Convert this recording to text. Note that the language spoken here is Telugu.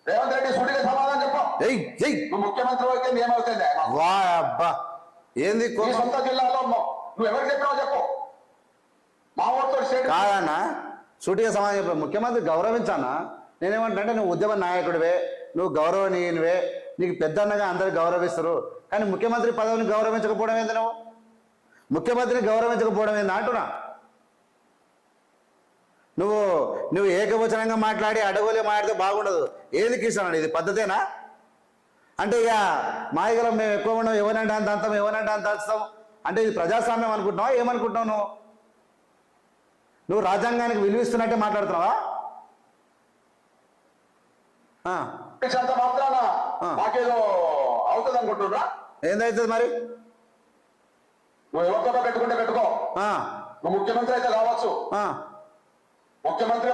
రేవంత్ రెడ్డి సూటిగా సమాధానం చెప్పు. నువ్వు ముఖ్యమంత్రి అయితే ఏమవుతుంది? వా అబ్బా ఏంది నీ సొంత జిల్లాలో నువ్వు ఎవరికి చెప్పినావు చెప్పు. మా ఊరితో స్టేట్ కాదన్నా, సూటిగా సమాధానం చెప్పు. ముఖ్యమంత్రి గౌరవించానా? నేనేమంటే నువ్వు ఉద్యమ నాయకుడివే, నువ్వు గౌరవనీయునివే, నీకు పెద్దన్నగా అందరు గౌరవిస్తారు. కానీ ముఖ్యమంత్రి పదవిని గౌరవించకపోవడం ఏంది? నువ్వు ముఖ్యమంత్రిని గౌరవించకపోవడం ఏంది అంటున్నా. నువ్వు ఏకవచనంగా మాట్లాడి అడవులే మాట్లాడితే బాగుండదు. ఏది కిషన్ ఇది పద్ధతేనా? అంటే ఇక మాయగలం మేము ఎక్కువ ఉన్నాం, ఎవరంటే అంత అంతం, ఎవరంటే అంత అంతం అంటే ఇది ప్రజాస్వామ్యం అనుకుంటున్నావా? ఏమనుకుంటున్నావు? నువ్వు రాజ్యాంగానికి విలువిస్తున్నట్టే మాట్లాడుతున్నావా? మాత్రాన మాకేదో అవుతుంది అనుకుంటున్నా. ఏందవుతుంది మరి? నువ్వు ఎవరితో పెట్టుకుంటే పెట్టుకో. నువ్వు ముఖ్యమంత్రి అయితే కావచ్చు. ముఖ్యమంత్రి